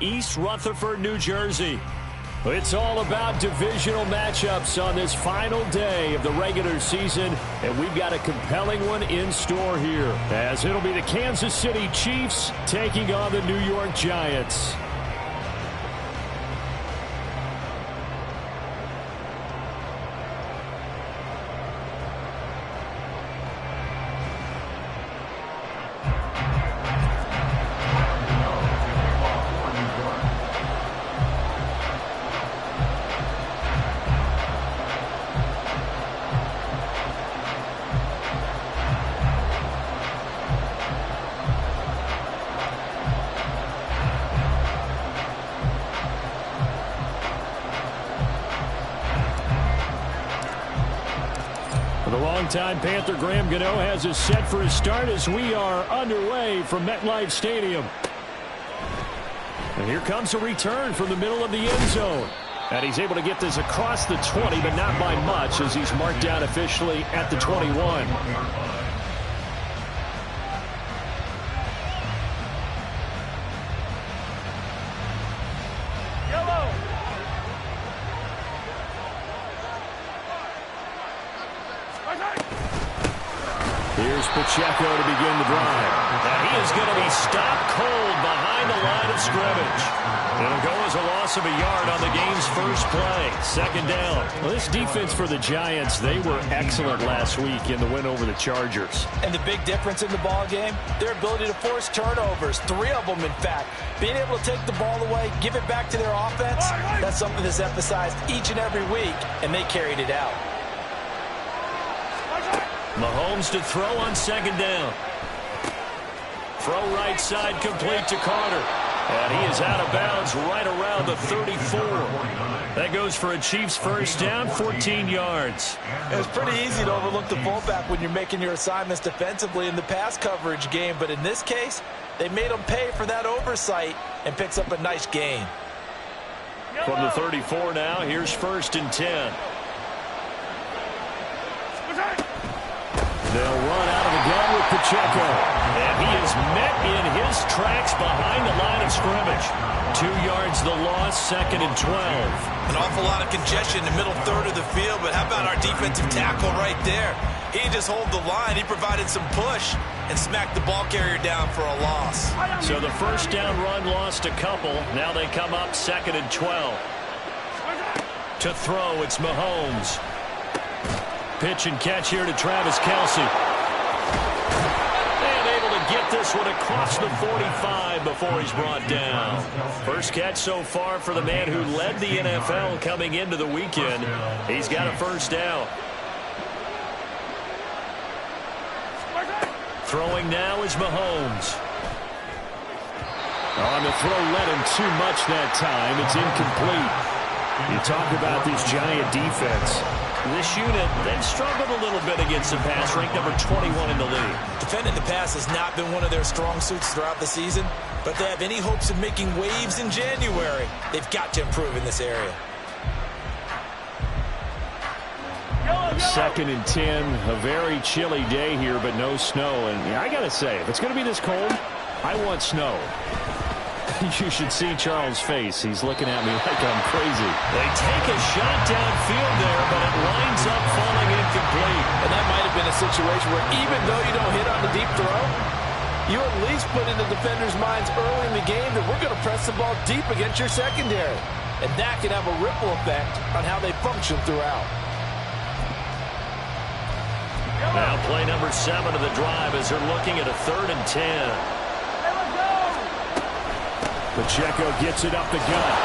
East Rutherford, New Jersey. It's all about divisional matchups on this final day of the regular season, and we've got a compelling one in store here, as it'll be the Kansas City Chiefs taking on the New York Giants. The longtime Panther Graham Gano has us set for a start as we are underway from MetLife Stadium. And here comes a return from the middle of the end zone. And he's able to get this across the 20, but not by much, as he's marked down officially at the 21. Here's Pacheco to begin the drive. And he is going to be stopped cold behind the line of scrimmage. It'll go as a loss of a yard on the game's first play. Second down. Well, this defense for the Giants, they were excellent last week in the win over the Chargers. And the big difference in the ball game, their ability to force turnovers. 3 of them, in fact. Being able to take the ball away, give it back to their offense, that's something that's emphasized each and every week, and they carried it out. Mahomes to throw on second down. Throw right side complete to Carter. And he is out of bounds right around the 34. That goes for a Chiefs first down, 14 yards. It's pretty easy to overlook the fullback when you're making your assignments defensively in the pass coverage game. But in this case, they made him pay for that oversight and picks up a nice gain. From the 34 now, here's first and 10. They'll run out of the gun with Pacheco. And he is met in his tracks behind the line of scrimmage. 2 yards the loss, second and 12. An awful lot of congestion in the middle third of the field, but how about our defensive tackle right there? He didn't just hold the line, he provided some push and smacked the ball carrier down for a loss. So the first down run lost a couple. Now they come up second and 12. To throw, it's Mahomes. Pitch and catch here to Travis Kelce. And able to get this one across the 45 before he's brought down. First catch so far for the man who led the NFL coming into the weekend. He's got a first down. Throwing now is Mahomes. On the throw, led him too much that time. It's incomplete. You talk about this Giant defense. This unit, they've struggled a little bit against the pass, ranked number 21 in the league. Defending the pass has not been one of their strong suits throughout the season, but they have any hopes of making waves in January. They've got to improve in this area. Second and 10, a very chilly day here, but no snow. And yeah, I got to say, if it's going to be this cold, I want snow. You should see Charles' face. He's looking at me like I'm crazy. They take a shot downfield there, but it lines up falling incomplete. And that might have been a situation where even though you don't hit on the deep throw, you at least put in the defenders' minds early in the game that we're going to press the ball deep against your secondary. And that can have a ripple effect on how they function throughout. Now play number 7 of the drive as they're looking at a 3rd and 10. Pacheco gets it up the gut.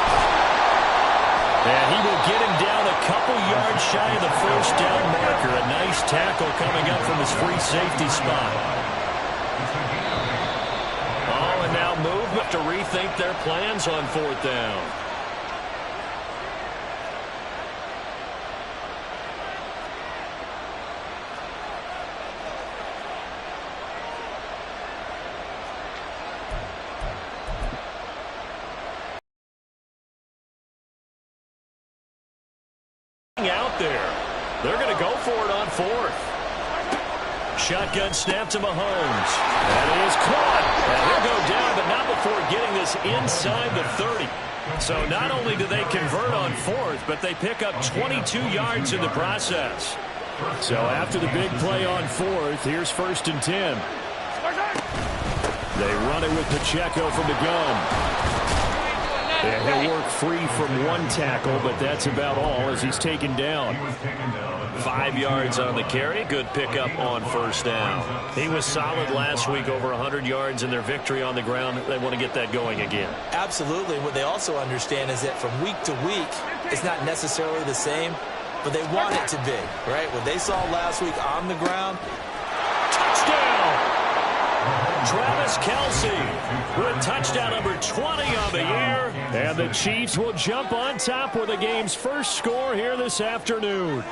And he will get him down a couple yards shy of the first down marker. A nice tackle coming up from his free safety spot. Oh, and now movement to rethink their plans on 4th down. Out there. They're going to go for it on 4th. Shotgun snap to Mahomes. That is caught. And he'll go down, but not before getting this inside the 30. So not only do they convert on fourth, but they pick up 22 yards in the process. So after the big play on fourth, here's 1st and 10. They run it with Pacheco from the gun. And he'll work free from one tackle, but that's about all as he's taken down. 5 yards on the carry. Good pickup on 1st down. He was solid last week, over 100 yards in their victory on the ground. They want to get that going again. Absolutely. What they also understand is that from week to week, it's not necessarily the same, but they want it to be, right? What they saw last week on the ground. Touchdown! Travis Kelce with touchdown number 20 on the year. And the Chiefs will jump on top with the game's first score here this afternoon.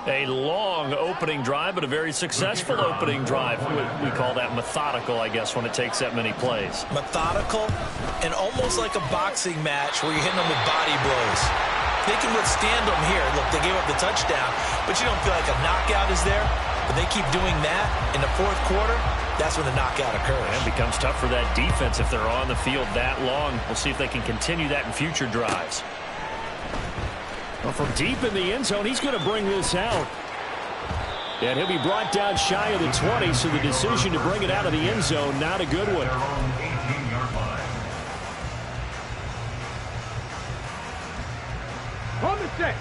A long opening drive, but a very successful opening drive. We call that methodical, I guess, when it takes that many plays. Methodical and almost like a boxing match where you're hitting them with body blows. They can withstand them here. Look, they gave up the touchdown, but you don't feel like a knockout is there. But they keep doing that in the fourth quarter. That's when the knockout occurs. And it becomes tough for that defense if they're on the field that long. We'll see if they can continue that in future drives. Well, from deep in the end zone, he's going to bring this out. And he'll be brought down shy of the 20, so the decision to bring it out of the end zone, not a good one. On the set.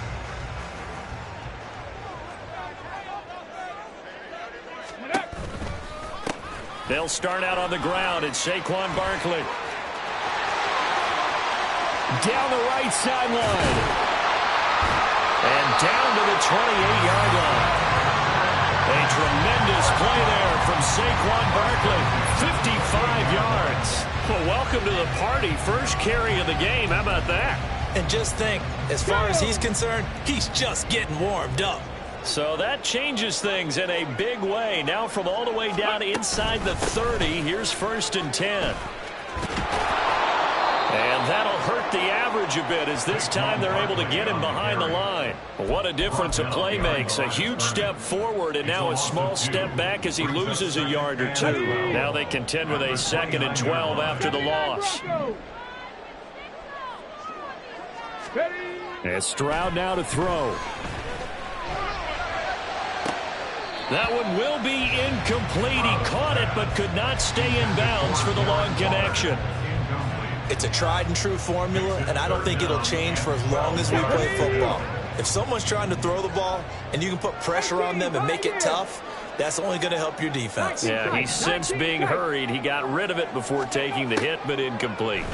They'll start out on the ground. It's Saquon Barkley. Down the right sideline. And down to the 28-yard line. A tremendous play there from Saquon Barkley. 55 yards. Well, welcome to the party. First carry of the game. How about that? And just think, as far as he's concerned, he's just getting warmed up. So that changes things in a big way. Now from all the way down inside the 30, here's 1st and 10. And that'll hurt the average a bit as this time they're able to get him behind the line. What a difference a play makes. A huge step forward and now a small step back as he loses a yard or two. Now they contend with a 2nd and 12 after the loss. And Stroud now to throw. That one will be incomplete. He caught it but could not stay in bounds for the long connection. It's a tried and true formula, and I don't think it'll change for as long as we play football. If someone's trying to throw the ball and you can put pressure on them and make it tough, that's only going to help your defense. Yeah, he sensed being hurried. He got rid of it before taking the hit, but incomplete.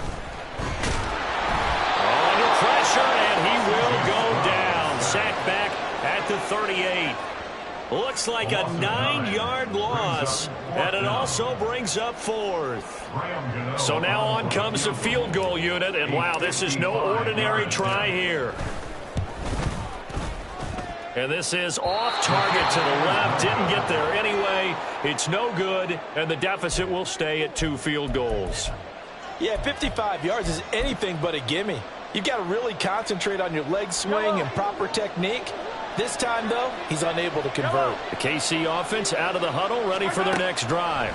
Under pressure, and he will go down. Sacked back at the 38. Looks like a 9-yard loss, and it also brings up 4th. So now on comes the field goal unit, and wow, this is no ordinary try here. And this is off target to the left. Didn't get there anyway. It's no good, and the deficit will stay at 2 field goals. Yeah, 55 yards is anything but a gimme. You've got to really concentrate on your leg swing and proper technique. This time, though, he's unable to convert. The KC offense out of the huddle, ready for their next drive.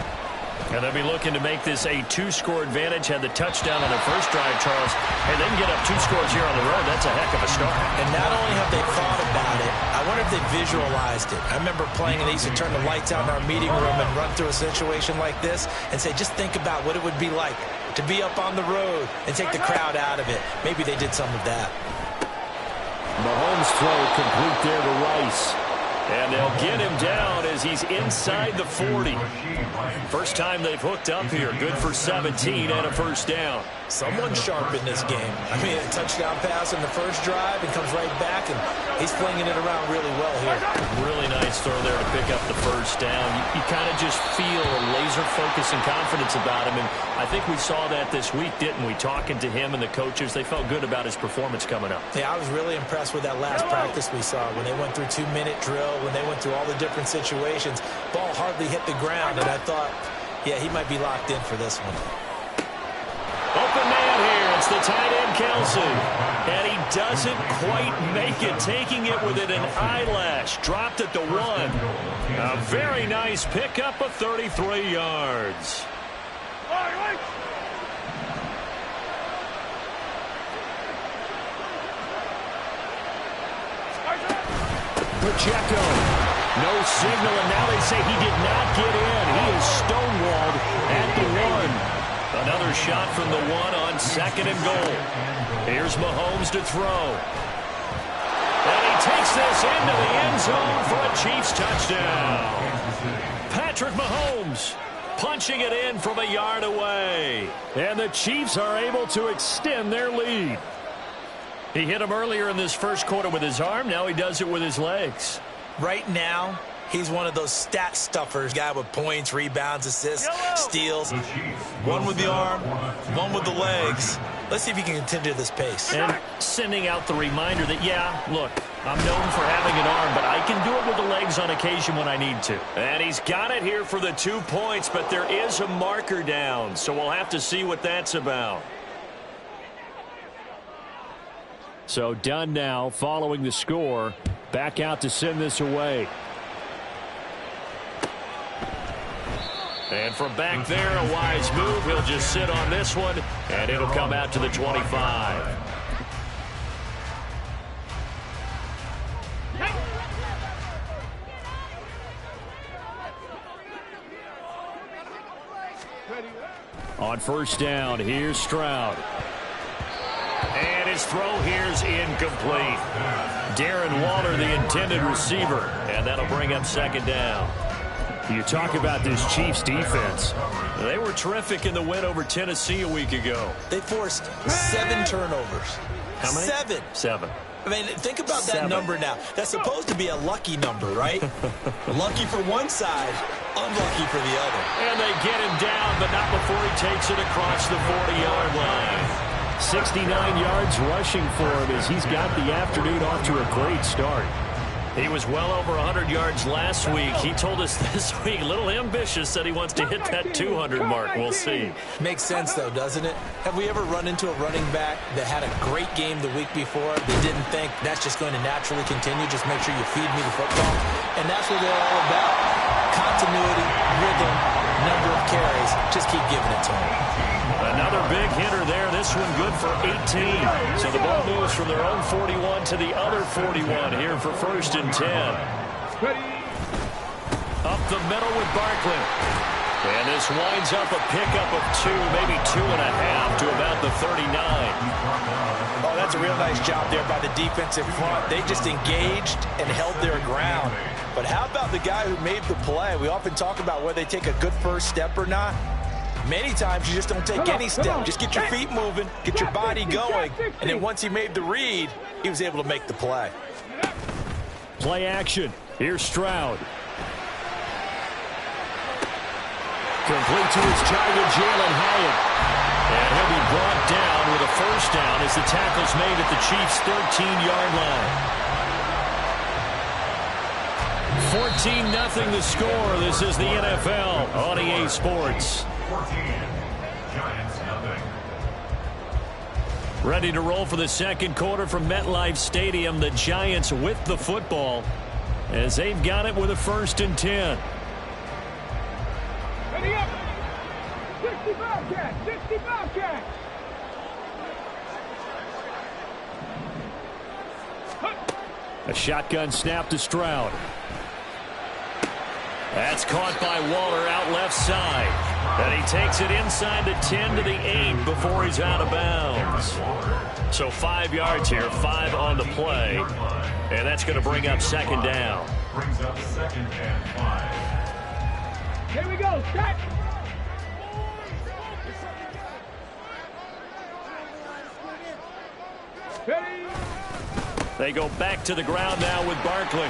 And they'll be looking to make this a 2-score advantage. Had the touchdown on their first drive, Charles. And then get up 2 scores here on the road. That's a heck of a start. And not only have they thought about it, I wonder if they visualized it. I remember playing, and they used to turn the lights out in our meeting room and run through a situation like this and say, just think about what it would be like to be up on the road and take the crowd out of it. Maybe they did some of that. Mahomes throw complete there to Rice. And they'll get him down as he's inside the 40. First time they've hooked up here. Good for 17 and a first down. Someone's sharp in this game. I mean, a touchdown pass in the first drive and comes right back, and he's flinging it around really well here. Really nice throw there to pick up the first down. You kind of just feel a laser focus and confidence about him, and I think we saw that this week, didn't we? Talking to him and the coaches, they felt good about his performance coming up. Yeah, I was really impressed with that last practice we saw when they went through 2-minute drill, when they went through all the different situations. Ball hardly hit the ground, and I thought, yeah, he might be locked in for this one. Open man here. It's the tight end, Kelce. And he doesn't quite make it, taking it within an eyelash. Dropped at the 1. A very nice pickup of 33 yards. Pacheco. No signal, and now they say he did not get in. He is stonewalled at the 1. Another shot from the 1 on 2nd and goal. Here's Mahomes to throw. And he takes this into the end zone for a Chiefs touchdown. Patrick Mahomes punching it in from a yard away. And the Chiefs are able to extend their lead. He hit him earlier in this first quarter with his arm. Now he does it with his legs. Right now, he's one of those stat stuffers, guy with points, rebounds, assists, steals. One with the arm, one with the legs. Let's see if he can continue this pace. And sending out the reminder that, yeah, look, I'm known for having an arm, but I can do it with the legs on occasion when I need to. And he's got it here for the 2 points, but there is a marker down, so we'll have to see what that's about. So done now, following the score. Back out to send this away. And from back there, a wise move. He'll just sit on this one, and it'll come out to the 25. On first down, here's Stroud. And his throw here's incomplete. Darren Waller, the intended receiver, and that'll bring up 2nd down. You talk about this Chiefs defense. They were terrific in the win over Tennessee a week ago. They forced 7 turnovers. How many? 7. 7. I mean, think about that number now. That's supposed to be a lucky number, right? Lucky for one side, unlucky for the other. And they get him down, but not before he takes it across the 40-yard line. 69 yards rushing for him as he's got the afternoon off to a great start. He was well over 100 yards last week. He told us this week, a little ambitious, said he wants to hit that 200 mark. We'll see. Makes sense, though, doesn't it? Have we ever run into a running back that had a great game the week before that didn't think that's just going to naturally continue? Just make sure you feed me the football. And that's what they're all about. Continuity, rhythm, number of carries. Just keep giving it to him. Another big hitter there. This one good for 18. So the ball moves from their own 41 to the other 41 here for 1st and 10. Up the middle with Barkley. And this winds up a pickup of 2, maybe 2.5 to about the 39. Oh, that's a real nice job there by the defensive front. They just engaged and held their ground. But how about the guy who made the play? We often talk about whether they take a good first step or not. Many times you just don't take any step. Just get your feet moving, get your body going, and then once he made the read, he was able to make the play. Play action. Here's Stroud. Complete to his target, Jalen Hyatt. And he'll be brought down with a first down as the tackle's made at the Chiefs' 13-yard line. 14-0 the score. This is the NFL on EA Sports. Ready to roll for the second quarter from MetLife Stadium. The Giants with the football as they've got it with a 1st and 10. Ready up. 65 catch. 65 catch. A shotgun snap to Stroud. That's caught by Waller out left side. And he takes it inside the 10 to the 8 before he's out of bounds. So 5 yards here, 5 on the play. And that's going to bring up 2nd down. Brings up 2nd and 5. Here we go. Set. Ready. They go back to the ground now with Barkley.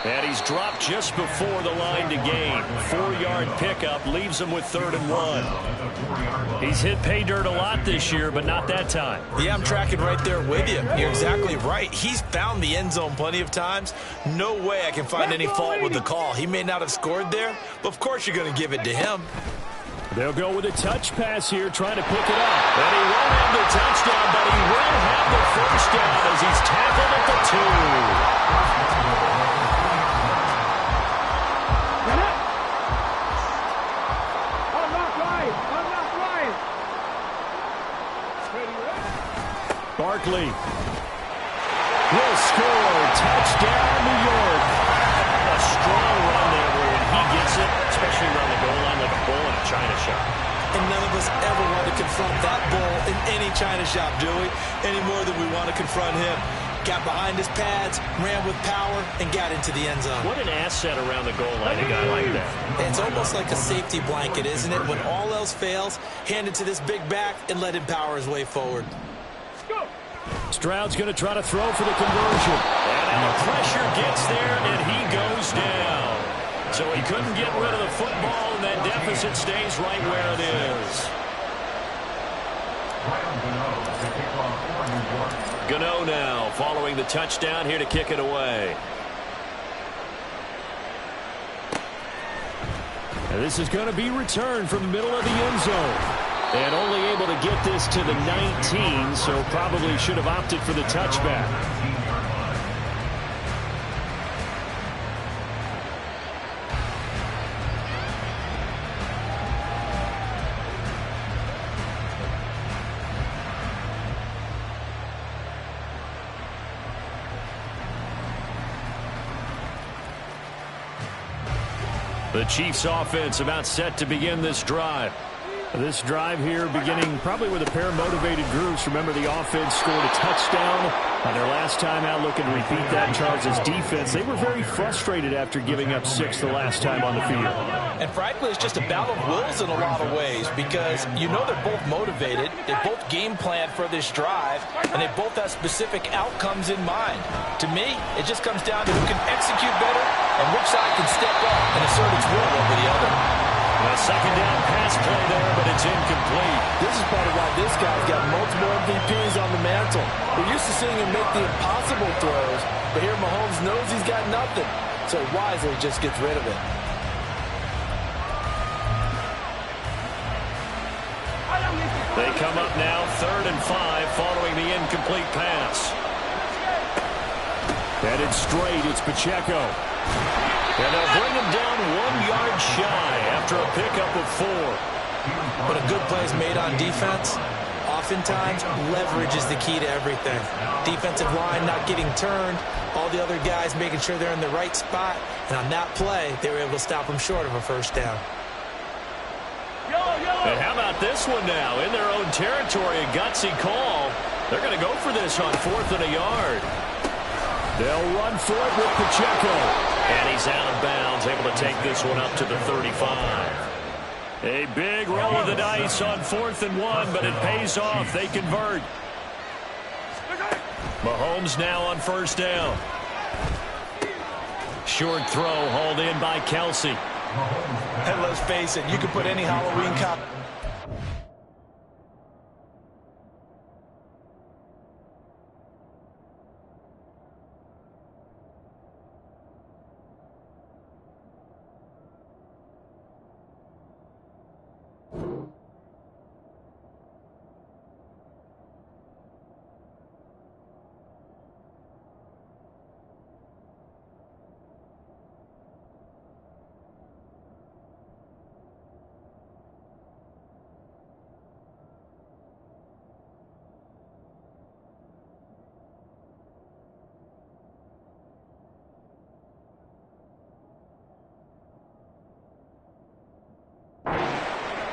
And he's dropped just before the line to gain. 4-yard pickup leaves him with 3rd and 1. He's hit pay dirt a lot this year, but not that time. Yeah, I'm tracking right there with you. You're exactly right. He's found the end zone plenty of times. No way I can find any fault with the call. He may not have scored there, but of course you're going to give it to him. They'll go with a touch pass here, trying to pick it up. And he won't have the touchdown, but he will have the first Barkley will score. Touchdown, New York. A strong run there where when he gets it, especially around the goal line like a bull in a china shop. And none of us ever want to confront that bull in any china shop, do we? Any more than we want to confront him. Got behind his pads, ran with power, and got into the end zone. What an asset around the goal line, a guy like that. It's almost like a safety blanket, isn't it? When all else fails, hand it to this big back and let him power his way forward. Stroud's going to try to throw for the conversion. And the pressure gets there, and he goes down. So he couldn't get rid of the football, and that deficit stays right where it is. Gano now following the touchdown here to kick it away. And this is going to be returned from the middle of the end zone. And only able to get this to the 19, so probably should have opted for the touchback. The Chiefs offense about set to begin this drive. This drive here beginning probably with a pair of motivated groups. Remember, the offense scored a touchdown on their last time out. Looking to repeat that. Charles' defense, they were very frustrated after giving up 6 the last time on the field. And frankly, it's just a battle of wills in a lot of ways because you know they're both motivated. They both game plan for this drive, and they both have specific outcomes in mind. To me, it just comes down to who can execute better and which side can step up and assert its will over the other. A second down pass play there, but it's incomplete. This is part of why this guy's got multiple MVPs on the mantle. We're used to seeing him make the impossible throws, but here Mahomes knows he's got nothing, so he wisely just gets rid of it. They come up now 3rd and 5 following the incomplete pass. Headed straight, it's Pacheco. And they'll bring him down 1 yard shy after a pickup of 4. But a good play is made on defense. Oftentimes, leverage is the key to everything. Defensive line not getting turned, all the other guys making sure they're in the right spot. And on that play, they were able to stop him short of a first down. And how about this one now? In their own territory, a gutsy call. They're going to go for this on 4th and a yard. They'll run for it with Pacheco. And he's out of bounds, able to take this one up to the 35. A big roll of the dice on 4th and 1, but it pays off. They convert. Mahomes now on 1st down. Short throw hauled in by Kelsey. And let's face it, you can put any Halloween costume.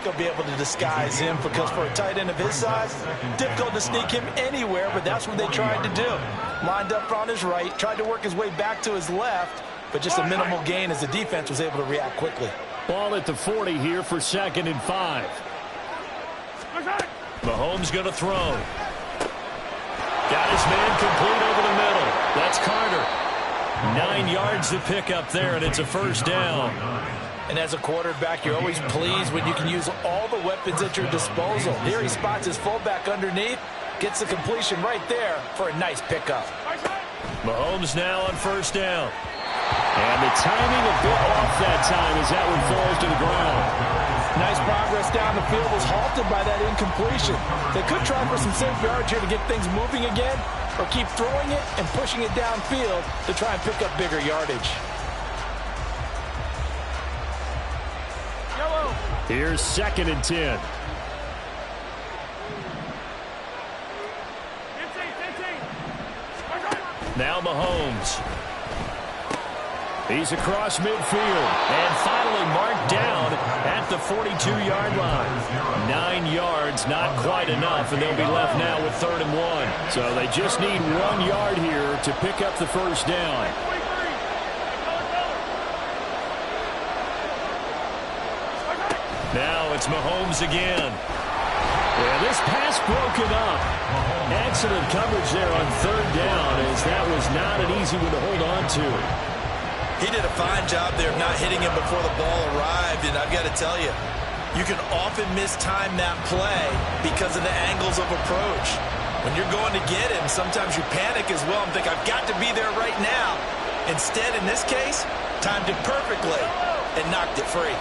He'll be able to disguise him because for a tight end of his size, difficult to sneak him anywhere, but that's what they tried to do. Lined up on his right, tried to work his way back to his left, but just a minimal gain as the defense was able to react quickly. Ball at the 40 here for 2nd and 5. Mahomes going to throw. Got his man complete over the middle. That's Carter. 9 yards to pick up there, and it's a 1st down. And as a quarterback, you're always pleased when you can use all the weapons at your disposal. Here he spots his fullback underneath, gets the completion right there for a nice pickup. Mahomes now on 1st down. And the timing a bit off that time as that one falls to the ground. Nice progress down the field was halted by that incompletion. They could try for some safe yards here to get things moving again, or keep throwing it and pushing it downfield to try and pick up bigger yardage. Here's 2nd and 10. Now Mahomes. He's across midfield and finally marked down at the 42-yard line. 9 yards, not quite enough, and they'll be left now with 3rd and 1. So they just need 1 yard here to pick up the first down. Now it's Mahomes again. Yeah, this pass broken up. Excellent coverage there on 3rd down, as that was not an easy one to hold on to. He did a fine job there of not hitting him before the ball arrived, and I've got to tell you, you can often mistime that play because of the angles of approach. When you're going to get him, sometimes you panic as well and think, I've got to be there right now. Instead, in this case, timed it perfectly and knocked it free.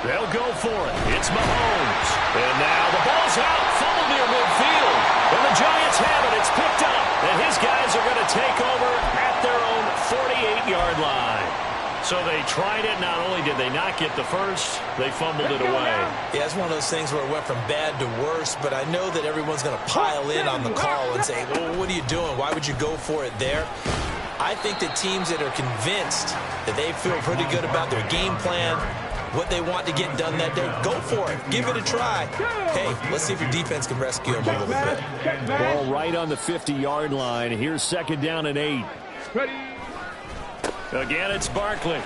They'll go for it. It's Mahomes. And now the ball's out. Fumble near midfield. And the Giants have it. It's picked up. And his guys are going to take over at their own 48-yard line. So they tried it. Not only did they not get the first, they fumbled it away. Yeah, it's one of those things where it went from bad to worse, but I know that everyone's going to pile in on the call and say, well, what are you doing? Why would you go for it there? I think that teams that are convinced that they feel pretty good about their game plan, what they want to get done that day, go for it. Give it a try. Hey, let's see if your defense can rescue them a little bit. Ball right on the 50-yard line. Here's 2nd down and 8. Ready. Again, it's Barkley.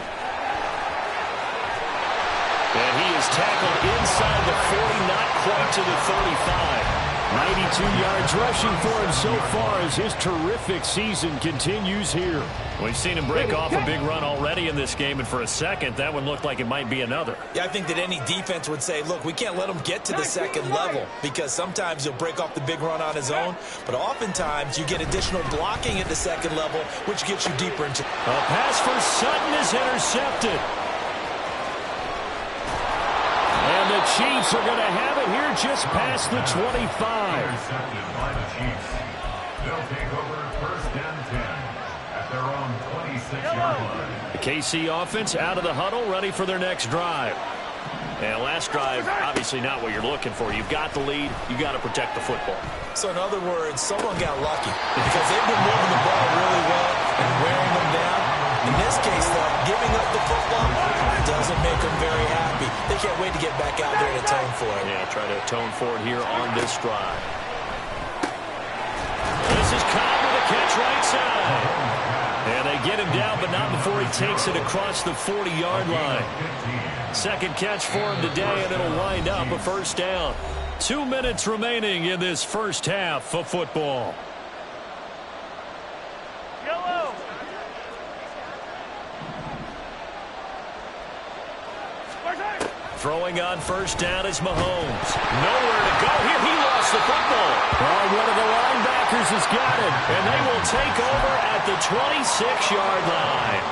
And he is tackled inside the 40, not quite to the 35. 92 yards rushing for him so far as his terrific season continues here. We've seen him break off a big run already in this game, and for a second, that one looked like it might be another. Yeah, I think that any defense would say, look, we can't let him get to the 2nd level, because sometimes he'll break off the big run on his own, but oftentimes you get additional blocking at the 2nd level, which gets you deeper into... A pass for Sutton is intercepted. And the Chiefs are going to have it here just past the 25. Intercepted by the Chiefs. They'll take over 1st and 10 at their own 26-yard line. The KC offense out of the huddle, ready for their next drive. And last drive, obviously not what you're looking for. You've got the lead. You've got to protect the football. So in other words, someone got lucky because they've been moving the ball really well and wearing them down. In this case, though, giving up the football doesn't make them very happy. They can't wait to get back out there and atone for it. Yeah, try to atone for it here on this drive. This is Cobb with a catch right side. And they get him down, but not before he takes it across the 40-yard line. 2nd catch for him today, and it'll wind up a 1st down. 2 minutes remaining in this first half of football. Yellow. Throwing on 1st down is Mahomes. Nowhere to go here. He lost the football. Oh, one of the linebackers has got it. And they will take over at the 26-yard line.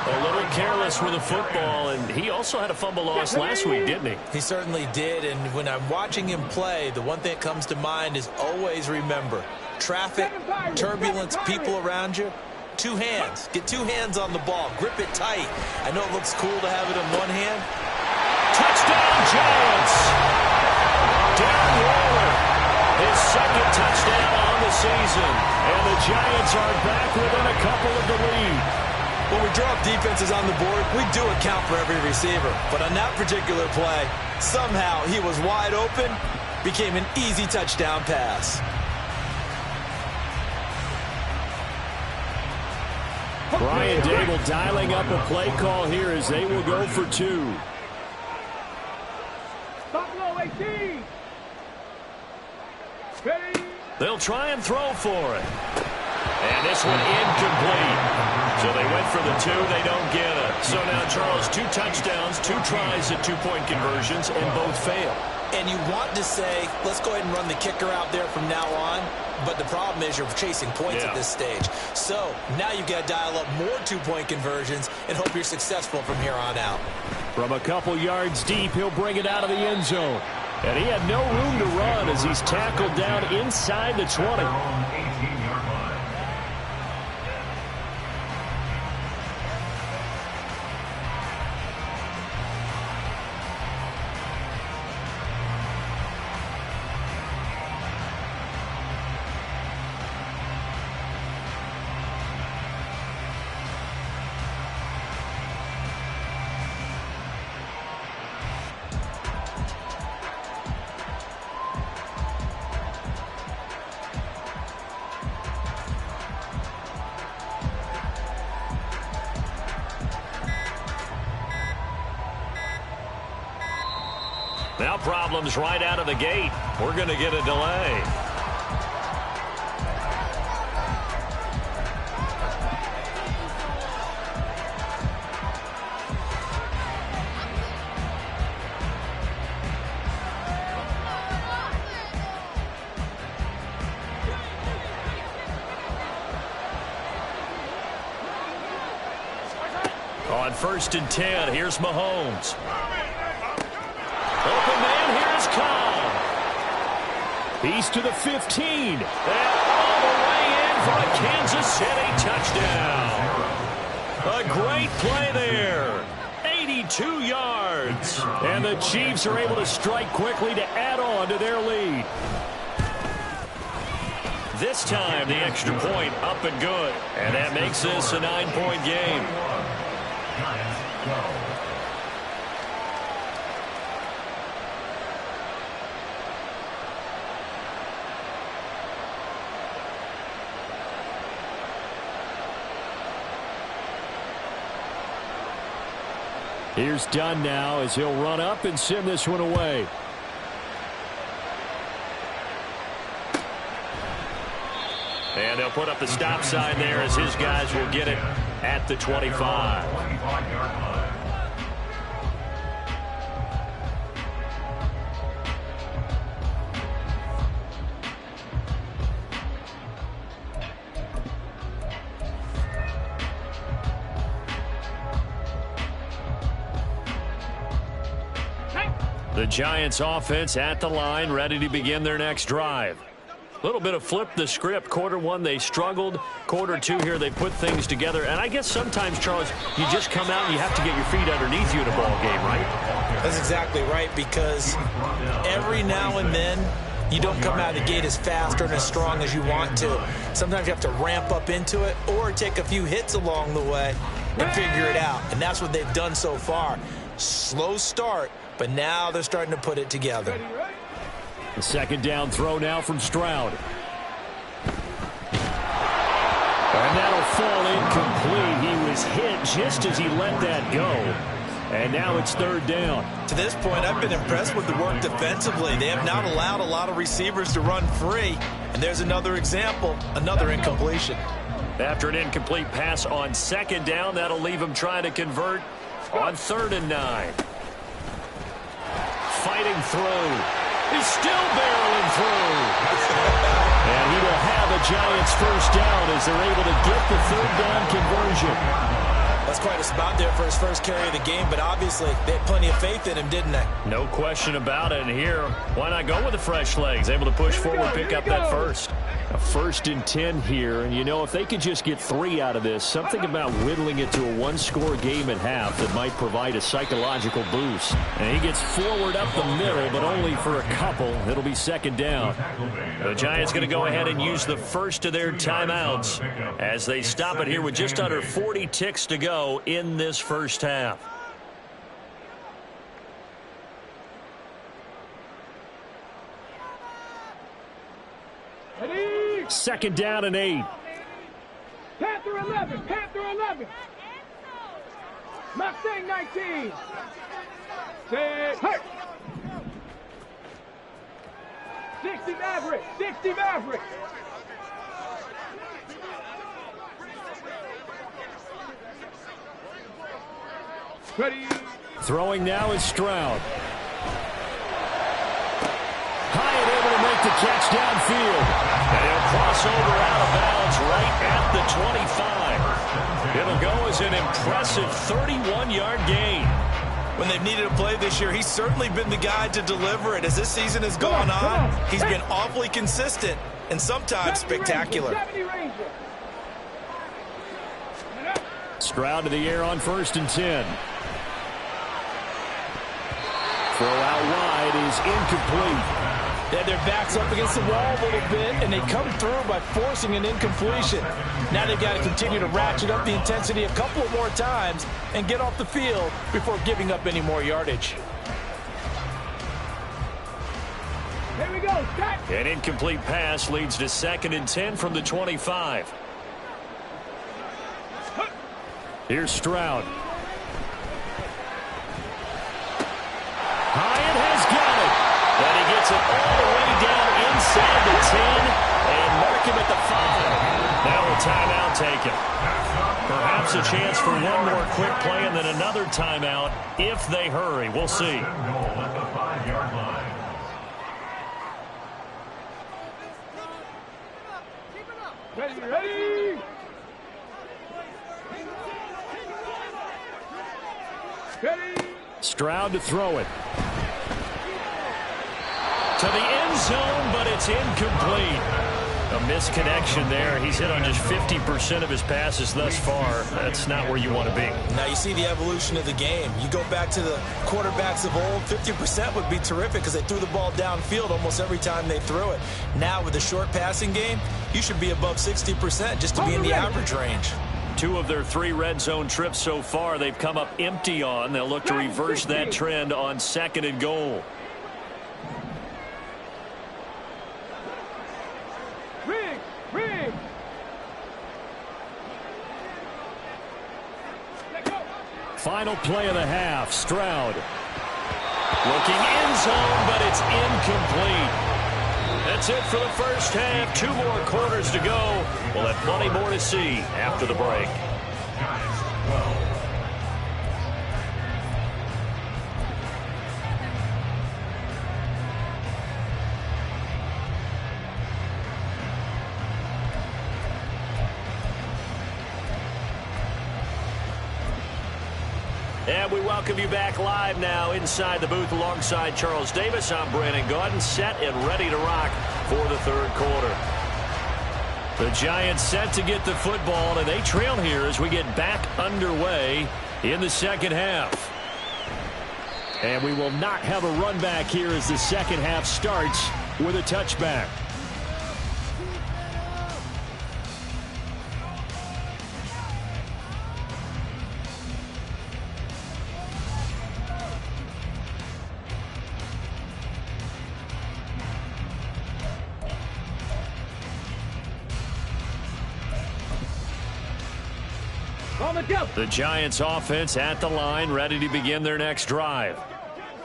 A little careless with the football, and he also had a fumble loss last week, didn't he? He certainly did, and when I'm watching him play, the one thing that comes to mind is always remember, traffic, turbulence, people around you, 2 hands. Get 2 hands on the ball. Grip it tight. I know it looks cool to have it in one hand. Touchdown, Giants! Darren Waller, his 2nd touchdown on the season, and the Giants are back within a couple of the lead. When we draw up defenses on the board, we do account for every receiver. But on that particular play, somehow he was wide open, became an easy touchdown pass. Brian Dable dialing up a play call here as they will go for 2. They'll try and throw for it. And this one incomplete. So they went for the 2. They don't get it. So now, Charles, 2 touchdowns, 2 tries at 2-point conversions, and both fail. And you want to say, let's go ahead and run the kicker out there from now on. but the problem is you're chasing points at this stage. So now you got to dial up more two-point conversions and hope you're successful from here on out. From a couple yards deep, he'll bring it out of the end zone. And he had no room to run as he's tackled down inside the 20. 18-yard line. Now problems right out of the gate. We're going to get a delay. On 1st and 10, here's Mahomes. Open man, here's Cobb. He's to the 15. And all the way in for a Kansas City touchdown. A great play there. 82 yards. And the Chiefs are able to strike quickly to add on to their lead. This time, the extra point up and good. And that makes this a 9-point game. Giants go. Here's Dunn now as he'll run up and send this one away. And they'll put up the stop sign there as his guys will get it at the 25. 25-yard line. The Giants offense at the line, ready to begin their next drive. A little bit of flip the script. Quarter one, they struggled. Quarter two here, they put things together. And I guess sometimes, Charles, you just come out and you have to get your feet underneath you in a ball game, right? That's exactly right, because every now and then you don't come out of the gate as fast or as strong as you want to. Sometimes you have to ramp up into it or take a few hits along the way and figure it out. And that's what they've done so far. Slow start, but now they're starting to put it together. The second down throw now from Stroud. And that'll fall incomplete. He was hit just as he let that go. And now it's third down. To this point, I've been impressed with the work defensively. They have not allowed a lot of receivers to run free. And there's another example, another incompletion. After an incomplete pass on second down, that'll leave him trying to convert on 3rd and 9. Fighting through. He's still barreling through. And he will have a Giants first down as they're able to get the 3rd down conversion. That's quite a spot there for his first carry of the game, but obviously they had plenty of faith in him, didn't they? No question about it. And here, why not go with the fresh legs? Able to push forward, pick up that first. A 1st and 10 here, and you know, if they could just get 3 out of this, something about whittling it to a 1-score game at half that might provide a psychological boost. And he gets forward up the middle, but only for a couple. It'll be 2nd down. The Giants going to go ahead and use the first of their timeouts as they stop it here with just under 40 ticks to go in this first half. Second down and 8. Panther 11, Panther 11. Mustang 19. Set, hey. 60 Maverick, 60 Maverick. Ready. Throwing now is Stroud. Hyatt able to make the catch downfield. And he'll is an impressive 31-yard gain. When they've needed a play this year, he's certainly been the guy to deliver it. As this season has gone on, he's been awfully consistent and sometimes spectacular. Stroud to the air on 1st and 10. Throw out wide is incomplete. They had their backs up against the wall a little bit, and they come through by forcing an incompletion. Now they've got to continue to ratchet up the intensity a couple of more times and get off the field before giving up any more yardage. Here we go. Start. An incomplete pass leads to 2nd and 10 from the 25. Here's Stroud. Hyatt has got it. And he gets it all the way down inside the 10 and mark him at the 5. Now a timeout taken. Perhaps a chance for one more quick play and then another timeout if they hurry. We'll see. Goal at the 5-yard line. Ready. Ready. Stroud to throw it. To the end zone, but it's incomplete. A misconnection there. He's hit on just 50% of his passes thus far. That's not where you want to be. Now you see the evolution of the game. You go back to the quarterbacks of old, 50% would be terrific because they threw the ball downfield almost every time they threw it. Now with the short passing game, you should be above 60% just to be in the average range. 2 of their 3 red zone trips so far they've come up empty on. They'll look to reverse that trend on 2nd and goal. Rig. Final play of the half. Stroud looking end zone, but it's incomplete. That's it for the first half. 2 more quarters to go. We'll have plenty more to see after the break. And we welcome you back live now inside the booth alongside Charles Davis. I'm Brandon Gaudin, set and ready to rock for the 3rd quarter. The Giants set to get the football, and they trail here as we get back underway in the 2nd half. And we will not have a run back here as the 2nd half starts with a touchback. The Giants offense at the line, ready to begin their next drive.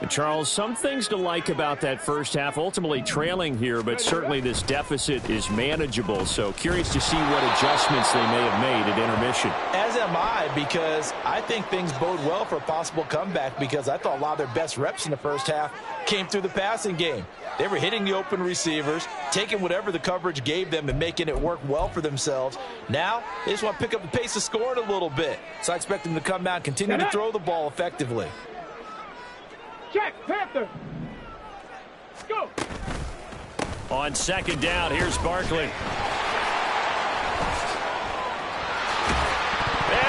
And Charles, some things to like about that first half, ultimately trailing here, but certainly this deficit is manageable. So curious to see what adjustments they may have made at intermission. As am I, because I think things bode well for a possible comeback, because I thought a lot of their best reps in the first half came through the passing game. They were hitting the open receivers, taking whatever the coverage gave them and making it work well for themselves. Now, they just want to pick up the pace of scoring a little bit. So I expect them to come out and continue to throw the ball effectively. Check, Panther. Go. On 2nd down, here's Barkley. And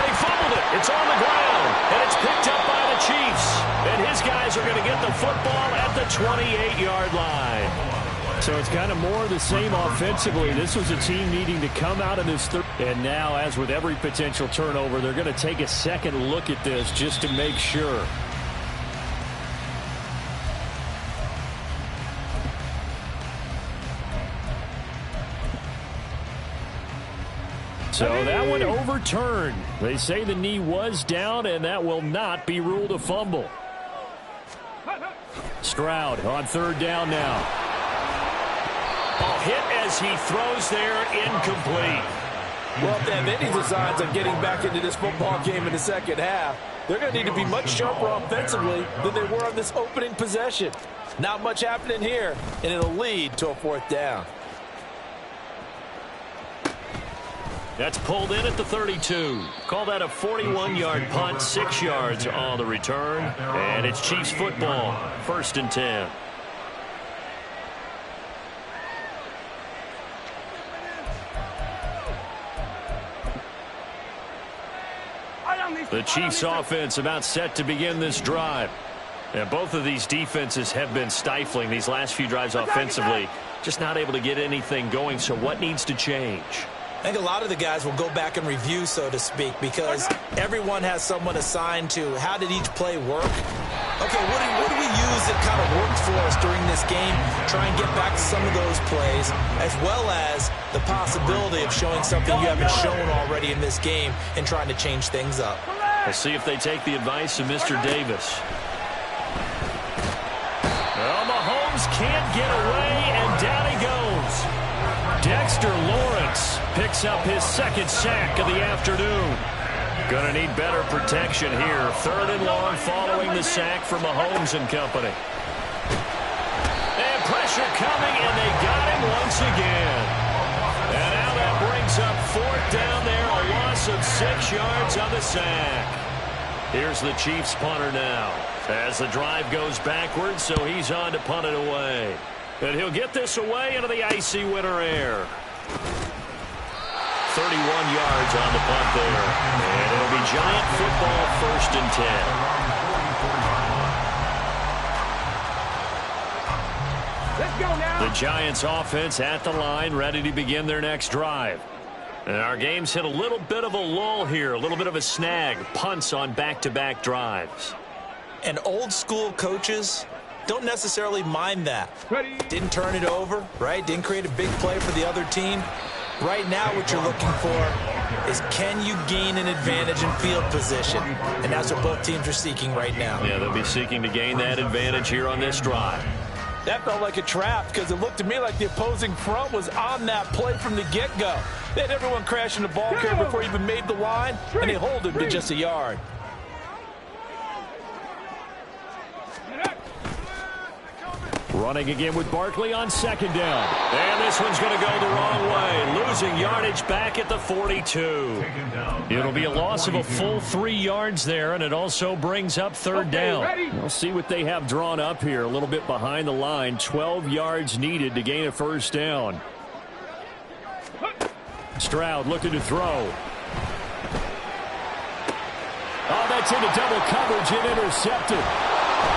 he fumbled it. It's on the ground. And it's picked up by the Chiefs. And his guys are going to get the football at the 28-yard line. So it's kind of more of the same offensively. This was a team needing to come out of this third. And now, as with every potential turnover, they're going to take a second look at this just to make sure. So that one overturned. They say the knee was down, and that will not be ruled a fumble. Stroud on 3rd down now. A hit as he throws there, incomplete. Well, if they have any designs on getting back into this football game in the 2nd half, they're going to need to be much sharper offensively than they were on this opening possession. Not much happening here, and it'll lead to a 4th down. That's pulled in at the 32. Call that a 41-yard punt, 6 yards on the return. And it's Chiefs football, 1st and 10. The Chiefs offense about set to begin this drive. And both of these defenses have been stifling these last few drives offensively. Just not able to get anything going. So what needs to change? I think a lot of the guys will go back and review, so to speak, because everyone has someone assigned to how did each play work. Okay, what do we use that kind of worked for us during this game? Try and get back to some of those plays, as well as the possibility of showing something you haven't shown already in this game and trying to change things up. We'll see if they take the advice of Mr. Davis. Well, Mahomes can't get away, and down he goes. Dexter Lawrence picks up his 2nd sack of the afternoon. Gonna need better protection here. 3rd and long following the sack for Mahomes and company. And pressure coming, and they got him once again. And now that brings up 4th down there, a loss of 6 yards on the sack. Here's the Chiefs punter now as the drive goes backwards, so he's on to punt it away. And he'll get this away into the icy winter air. 31 yards on the punt there. And it'll be Giant football, 1st and 10. Let's go now. The Giants offense at the line, ready to begin their next drive. And our game's hit a little bit of a lull here, a little bit of a snag. Punts on back-to-back drives. And old school coaches don't necessarily mind that. Ready. Didn't turn it over, right? Didn't create a big play for the other team. Right now what you're looking for is can you gain an advantage in field position? And that's what both teams are seeking right now. Yeah, they'll be seeking to gain that advantage here on this drive. That felt like a trap because it looked to me like the opposing front was on that play from the get-go. They had everyone crashing the ball carrier before he even made the line, and they hold him to just a yard. Running again with Barkley on 2nd down. And this one's going to go the wrong way. Losing yardage back at the 42. It'll be a loss of a full 3 yards there, and it also brings up 3rd down. We'll see what they have drawn up here. A little bit behind the line. 12 yards needed to gain a 1st down. Stroud looking to throw. Oh, that's into double coverage and intercepted.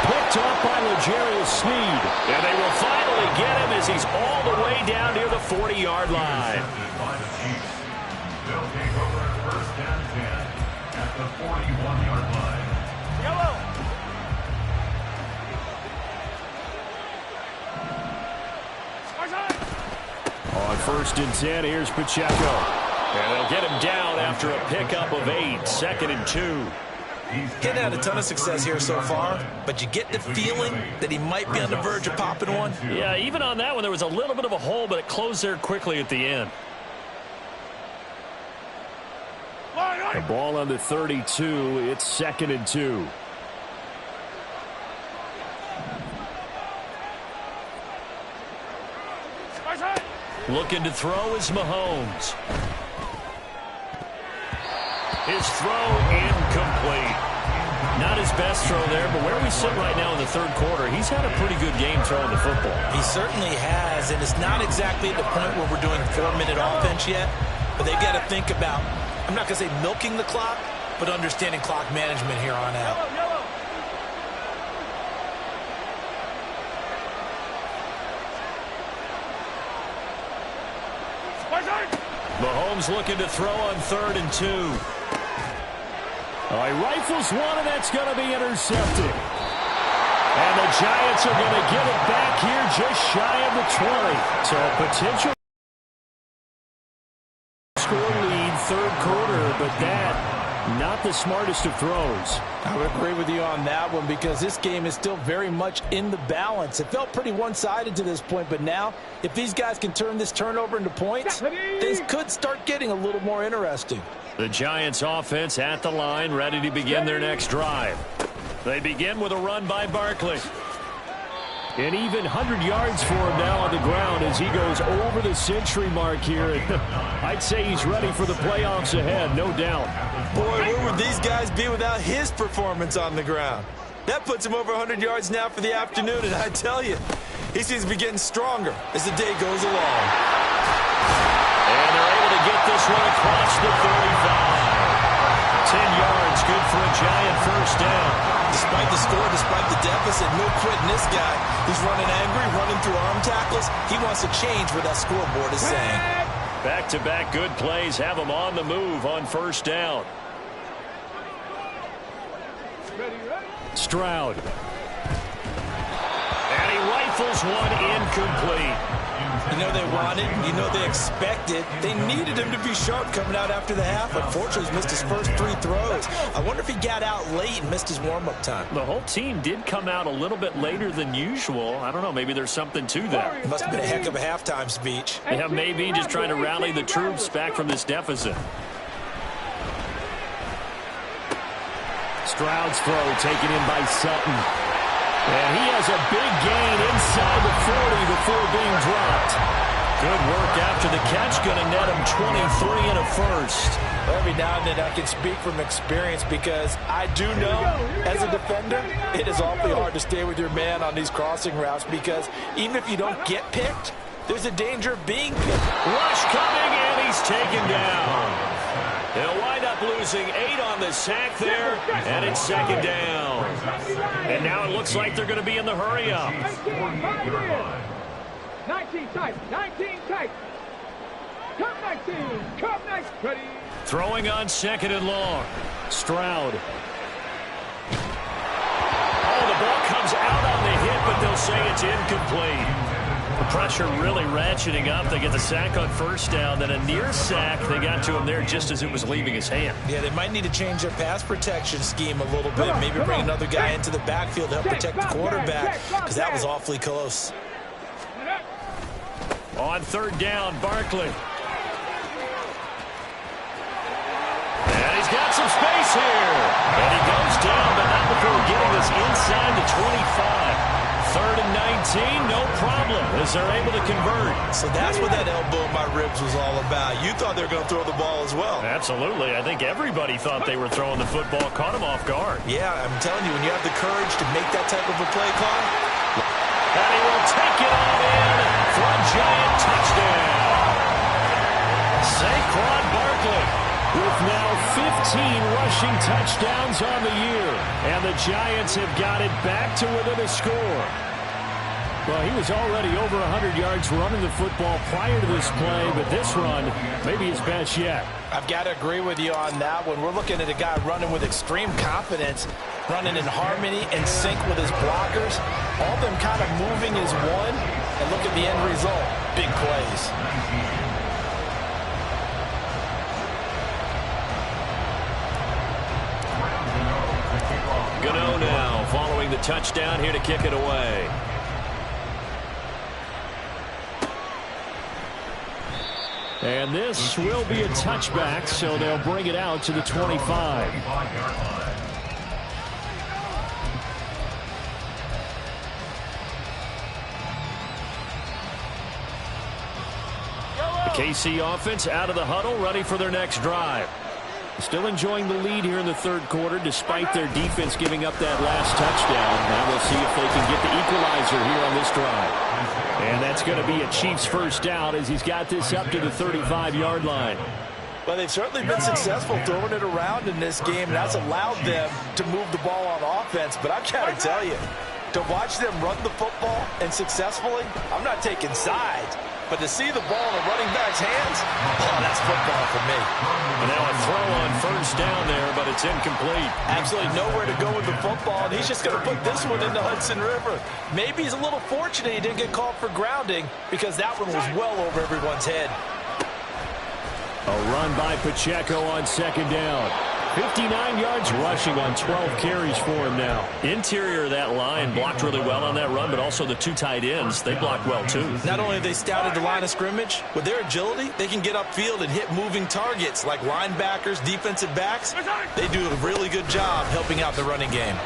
Picked off by L'Jarius Sneed. And they will finally get him as he's all the way down near the 40-yard line. They'll take over at 1st and 10 at the 41-yard line. Yellow. On 1st and 10, here's Pacheco. And they'll get him down after a pickup of 8. 2nd and 2. He's had a ton of success here so far, but you get the feeling that he might be on the verge of popping one. Yeah, even on that one, there was a little bit of a hole, but it closed there quickly at the end. The ball on the 32. It's 2nd and 2. Looking to throw is Mahomes. His throw incomplete. Not his best throw there, but where we sit right now in the 3rd quarter, he's had a pretty good game throwing the football. He certainly has, and it's not exactly at the point where we're doing 4-minute offense yet, but they've got to think about, I'm not going to say milking the clock, but understanding clock management here on out. Mahomes looking to throw on 3rd and 2. He rifles one, and that's going to be intercepted. And the Giants are going to get it back here just shy of the 20. So a potential score lead 3rd quarter, but that not the smartest of throws. I would agree with you on that one because this game is still very much in the balance. It felt pretty one-sided to this point, but now if these guys can turn this turnover into points, things could start getting a little more interesting. The Giants offense at the line, ready to begin their next drive. They begin with a run by Barkley. An even 100 yards for him now on the ground as he goes over the century mark here. I'd say he's ready for the playoffs ahead, no doubt. Boy, where would these guys be without his performance on the ground? That puts him over 100 yards now for the afternoon, and I tell you, he seems to be getting stronger as the day goes along. And they're able to get this one across the 35. 10 yards, good for a Giant first down. Despite the score, despite the deficit, no quitting this guy. He's running angry, running through arm tackles. He wants to change what that scoreboard is saying. Back-to-back good plays have him on the move on first down. Stroud. And he rifles one incomplete. You know they wanted, you know they expected. They needed him to be sharp coming out after the half. Unfortunately, he's missed his first 3 throws. I wonder if he got out late and missed his warm-up time. The whole team did come out a little bit later than usual. I don't know, maybe there's something to that. It must have been a heck of a halftime speech. Yeah, maybe just trying to rally the troops back from this deficit. Stroud's throw taken in by Sutton. And he has a big gain inside the 40 before being dropped. Good work after the catch. Going to net him 23 and a first. Every now and then I can speak from experience because I do know as a defender it is awfully hard to stay with your man on these crossing routes because even if you don't get picked, there's a danger of being picked. Rush coming and he's taken down. They'll wind up losing 8 on the sack there, and it's second down. And now it looks like they're going to be in the hurry-up. 19 tight, 19 tight. Come 19, come 19. Ready. Throwing on second and long. Stroud. Oh, the ball comes out on the hit, but they'll say it's incomplete. The pressure really ratcheting up. They get the sack on first down, then a near sack. They got to him there just as it was leaving his hand. Yeah, they might need to change their pass protection scheme a little bit. Maybe bring another guy into the backfield to help protect the quarterback because that was awfully close. On third down, Barkley. And he's got some space here. And he goes down, but not before getting this inside the 25. Third and 19, no problem, as they're able to convert. So that's what that elbow in my ribs was all about. You thought they were going to throw the ball as well. Absolutely. I think everybody thought they were throwing the football, caught him off guard. Yeah, I'm telling you, when you have the courage to make that type of a play call. And he will take it on in for a Giant touchdown. Saquon Barkley with now 15 rushing touchdowns on the year. And the Giants have got it back to within a score. Well, he was already over 100 yards running the football prior to this play, but this run may be his best yet. I've got to agree with you on that one. We're looking at a guy running with extreme confidence, running in harmony and sync with his blockers. All of them kind of moving as one. And look at the end result. Big plays. Gano now following the touchdown here to kick it away. And this will be a touchback, so they'll bring it out to the 25. The KC offense out of the huddle, ready for their next drive. Still enjoying the lead here in the third quarter, despite their defense giving up that last touchdown. Now we'll see if they can get the equalizer here on this drive. And that's going to be a Chiefs first down as he's got this up to the 35-yard line. Well, they've certainly been successful throwing it around in this game, and that's allowed them to move the ball on offense. But I've got to tell you, to watch them run the football and successfully, I'm not taking sides. But to see the ball in a running back's hands, oh, that's football for me. And now a throw on first down there, but it's incomplete. Absolutely nowhere to go with the football, and he's just going to put this one in the Hudson River. Maybe he's a little fortunate he didn't get called for grounding because that one was well over everyone's head. A run by Pacheco on second down. 59 yards rushing on 12 carries for him now. Interior of that line blocked really well on that run, but also the two tight ends, they blocked well too. Not only have they scouted the line of scrimmage, with their agility, they can get upfield and hit moving targets like linebackers, defensive backs. They do a really good job helping out the running game.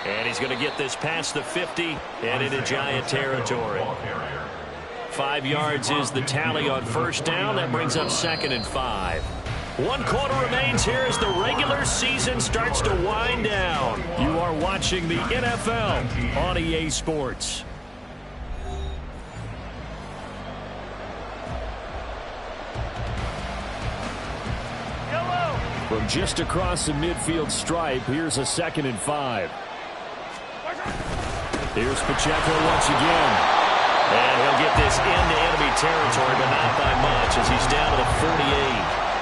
And he's going to get this past the 50 and into Giant territory. 5 yards is the tally on first down. That brings up 2nd and 5. 1 quarter remains here as the regular season starts to wind down. You are watching the NFL on EA Sports. From just across the midfield stripe, here's a 2nd and 5. Here's Pacheco once again. And he'll get this into enemy territory, but not by much as he's down to the 48.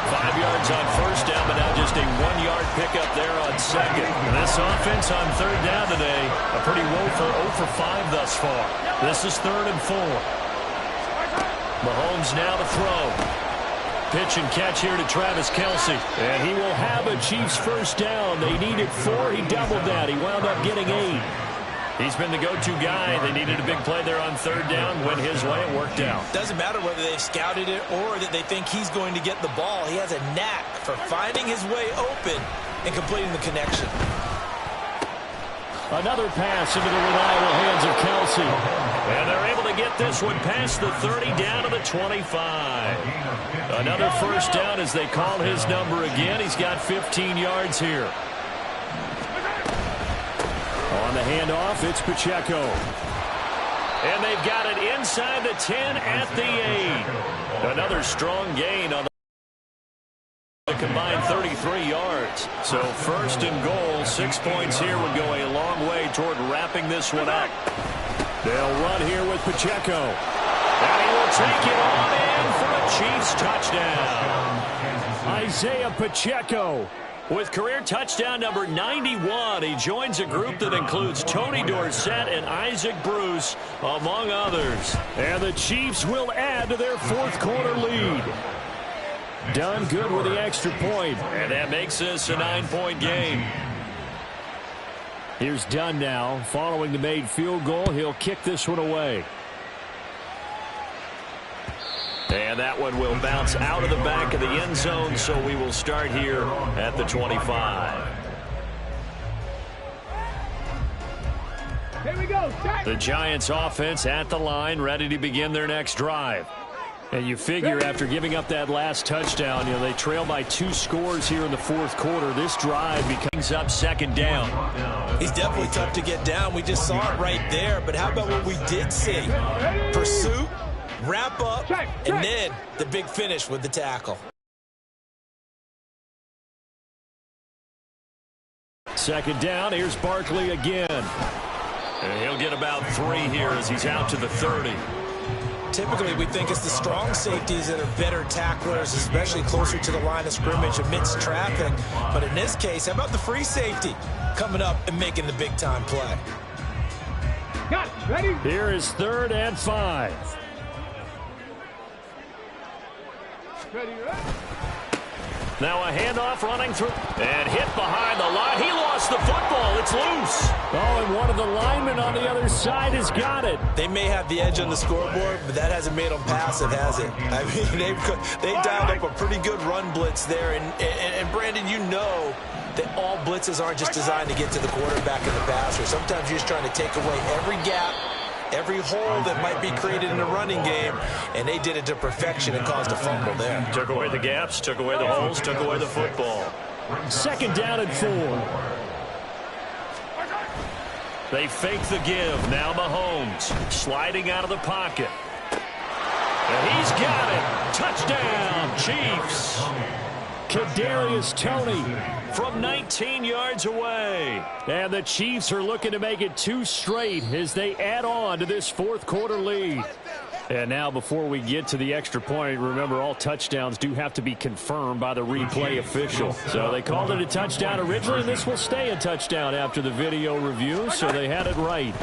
5 yards on first down, but now just a 1-yard pickup there on 2nd. And this offense on 3rd down today, a pretty woeful 0 for 5 thus far. This is 3rd and 4. Mahomes now to throw. Pitch and catch here to Travis Kelce. And he will have a Chiefs first down. They needed 4. He doubled that. He wound up getting 8. He's been the go-to guy. They needed a big play there on 3rd down. Went his way. It worked out. Doesn't matter whether they've scouted it or that they think he's going to get the ball. He has a knack for finding his way open and completing the connection. Another pass into the reliable hands of Kelce. And they're able to get this one past the 30 down to the 25. Another first down as they call his number again. He's got 15 yards here. On the handoff, it's Pacheco. And they've got it inside the 10 at the 8. Another strong gain on the combined 33 yards. So 1st and goal, 6 points here would go a long way toward wrapping this one up. They'll run here with Pacheco. And he will take it on in for a Chiefs touchdown. Isaiah Pacheco with career touchdown number 91. He joins a group that includes Tony Dorsett and Isaac Bruce, among others. And the Chiefs will add to their 4th quarter lead. Done good with the extra point. And that makes this a 9-point game. Here's Dunn now. Following the made field goal, he'll kick this one away. And that one will bounce out of the back of the end zone, so we will start here at the 25. Here we go. Set. The Giants offense at the line, ready to begin their next drive. And you figure after giving up that last touchdown, they trail by 2 scores here in the 4th quarter. This drive becomes up 2nd down. He's definitely tough to get down. We just saw it right there. But how about what we did see? Pursuit, wrap up, and then the big finish with the tackle. 2nd down. Here's Barkley again. And he'll get about 3 here as he's out to the 30. Typically, we think it's the strong safeties that are better tacklers, especially closer to the line of scrimmage amidst traffic. But in this case, how about the free safety coming up and making the big-time play? Got it. Ready? Here is 3rd and 5. Ready. Now a handoff running through and hit behind the line. He lost the football. It's loose. Oh, and one of the linemen on the other side has got it. They may have the edge on the scoreboard, but that hasn't made them passive, has it? I mean, they dialed up a pretty good run blitz there. And Brandon, you know that all blitzes aren't just designed to get to the quarterback and the passer. Sometimes you're just trying to take away every gap, every hole that might be created in the running game, and they did it to perfection and caused a fumble there. Took away the gaps, took away the holes, took away the football. 2nd down and 4. They fake the give. Now Mahomes sliding out of the pocket. And he's got it. Touchdown, Chiefs. Kadarius Toney from 19 yards away. And the Chiefs are looking to make it 2 straight as they add on to this 4th quarter lead. And now before we get to the extra point, remember all touchdowns do have to be confirmed by the replay official. So they called it a touchdown originally, and this will stay a touchdown after the video review, so they had it right.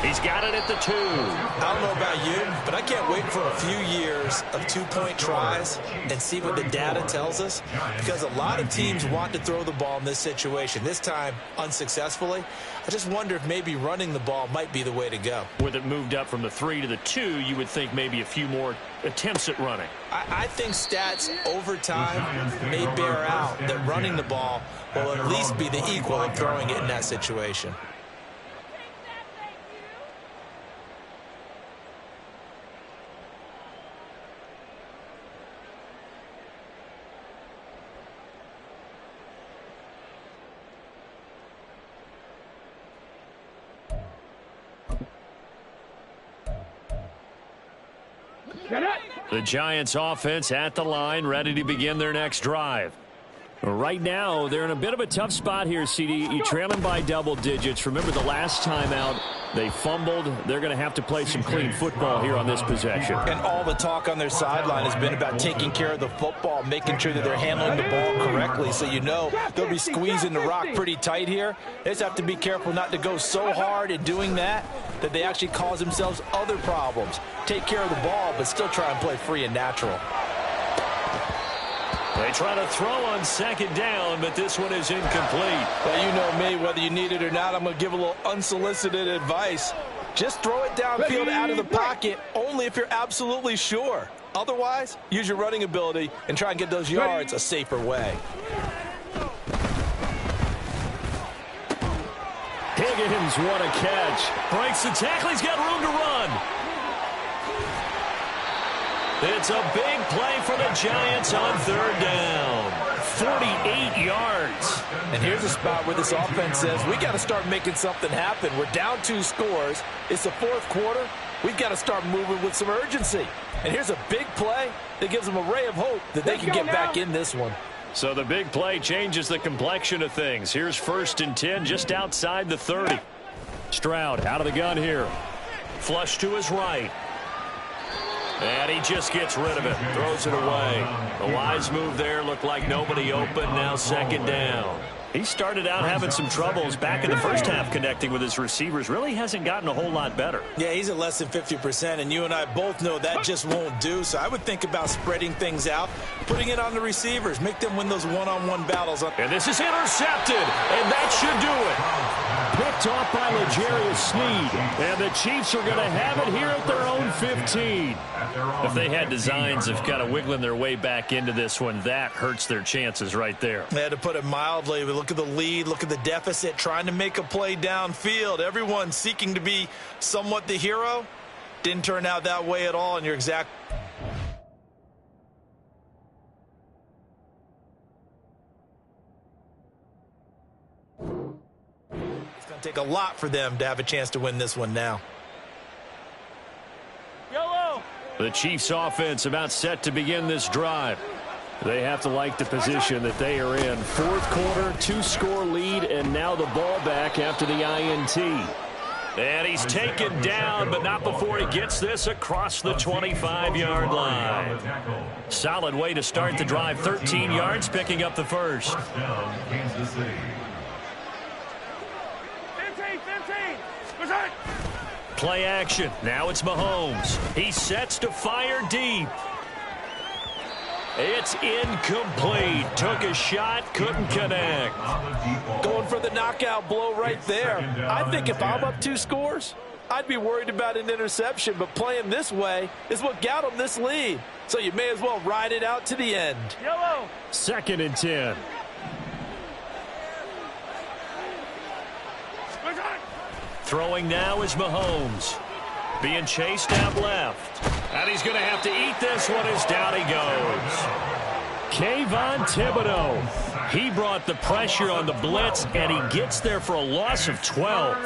He's got it at the 2. I don't know about you, but I can't wait for a few years of two-point tries and see what the data tells us, because a lot of teams want to throw the ball in this situation, this time unsuccessfully. I just wonder if maybe running the ball might be the way to go. With it moved up from the 3 to the 2, you would think maybe a few more attempts at running. I think stats over time may bear out that running the ball will at least be the equal of throwing it in that situation. The Giants offense at the line, ready to begin their next drive. Right now, they're in a bit of a tough spot here, CD. You're trailing by double digits. Remember the last time out, they fumbled. They're going to have to play some clean football here on this possession. And all the talk on their sideline has been about taking care of the football, making sure that they're handling the ball correctly. So you know they'll be squeezing the rock pretty tight here. They just have to be careful not to go so hard in doing that they actually cause themselves other problems. Take care of the ball, but still try and play free and natural. They try to throw on second down, but this one is incomplete. Well, you know me, whether you need it or not, I'm going to give a little unsolicited advice. Just throw it downfield out of the pocket only if you're absolutely sure. Otherwise, use your running ability and try and get those yards a safer way. Higgins, what a catch. Breaks the tackle. He's got room to run. It's a big play for the Giants on third down. 48 yards. And here's a spot where this offense says, we got to start making something happen. We're down 2 scores. It's the fourth quarter. We've got to start moving with some urgency. And here's a big play that gives them a ray of hope that they can get back in this one. So the big play changes the complexion of things. Here's 1st and 10 just outside the 30. Stroud out of the gun here. Flush to his right. And he just gets rid of it. Throws it away. A wise move there. Looked like nobody open. Now second down. He started out having some troubles back in the first half connecting with his receivers. Really hasn't gotten a whole lot better. Yeah, he's at less than 50%, and you and I both know that just won't do. So I would think about spreading things out, putting it on the receivers, make them win those one-on-one battles. And this is intercepted, and that should do it. Picked off by L'Jarius Sneed, and the Chiefs are going to have it here at their own 15. If they had designs of kind of wiggling their way back into this one, that hurts their chances right there. They had to put it mildly. Look at the lead, look at the deficit, trying to make a play downfield. Everyone seeking to be somewhat the hero. Didn't turn out that way at all, and you're exact. It's going to take a lot for them to have a chance to win this one now. The Chiefs offense about set to begin this drive. They have to like the position that they are in. Fourth quarter, 2-score lead, and now the ball back after the INT. And he's taken down, but not before he gets this across the 25-yard line. Solid way to start the drive. 13 yards, picking up the first. Play action. Now it's Mahomes. He sets to fire deep. It's incomplete. Took a shot, couldn't connect. Going for the knockout blow right there. I think if I'm up 2 scores, I'd be worried about an interception, but playing this way is what got them this lead. So you may as well ride it out to the end. 2nd and 10. Throwing now is Mahomes. Being chased out left. And he's going to have to eat this one as down he goes. Kayvon Thibodeaux. He brought the pressure on the blitz, and he gets there for a loss of 12.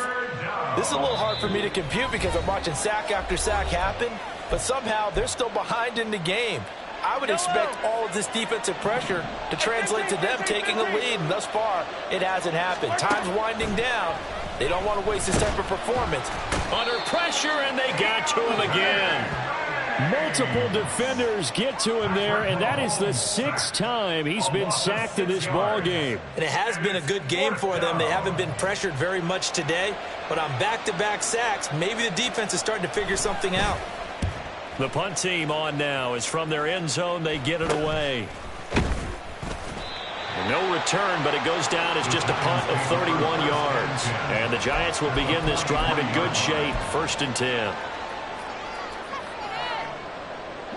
This is a little hard for me to compute because I'm watching sack after sack happen, but somehow they're still behind in the game. I would expect all of this defensive pressure to translate to them taking a lead, and thus far, it hasn't happened. Time's winding down. They don't want to waste this type of performance. Under pressure, and they got to him again. Multiple defenders get to him there, and that is the 6th time he's been sacked in this ball game. And it has been a good game for them. They haven't been pressured very much today, but on back-to-back sacks, maybe the defense is starting to figure something out. The punt team on now is from their end zone. They get it away. No return, but it goes down as just a punt of 31 yards. And the Giants will begin this drive in good shape, 1st and 10.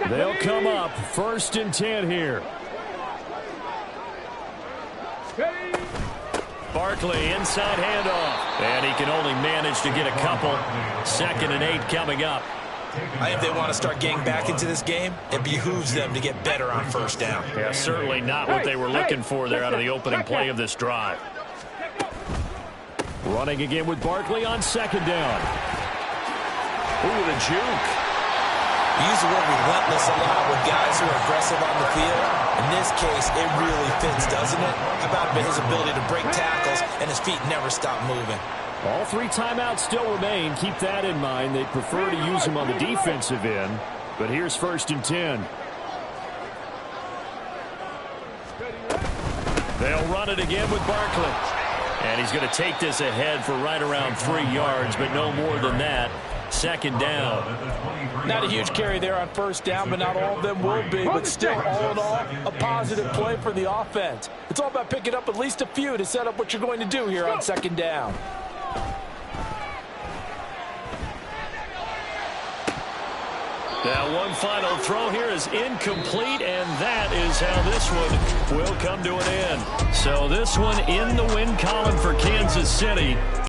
They'll come up 1st and 10 here. Barkley inside handoff. And he can only manage to get a couple. 2nd and 8 coming up. I think they want to start getting back into this game. It behooves them to get better on 1st down. Yeah, certainly not what they were looking for there out of the opening play of this drive. Running again with Barkley on 2nd down. Ooh, the juke. We use the word relentless a lot with guys who are aggressive on the field. In this case, it really fits, doesn't it? How about his ability to break tackles and his feet never stop moving? All 3 timeouts still remain. Keep that in mind. They prefer to use them on the defensive end. But here's 1st and 10. They'll run it again with Barkley. And he's going to take this ahead for right around 3 yards, but no more than that. 2nd down. Not a huge carry there on 1st down, but not all of them will be. But still, all in all, a positive play for the offense. It's all about picking up at least a few to set up what you're going to do here on 2nd down. Now one final throw here is incomplete, and that is how this one will come to an end. So this one in the win column for Kansas City.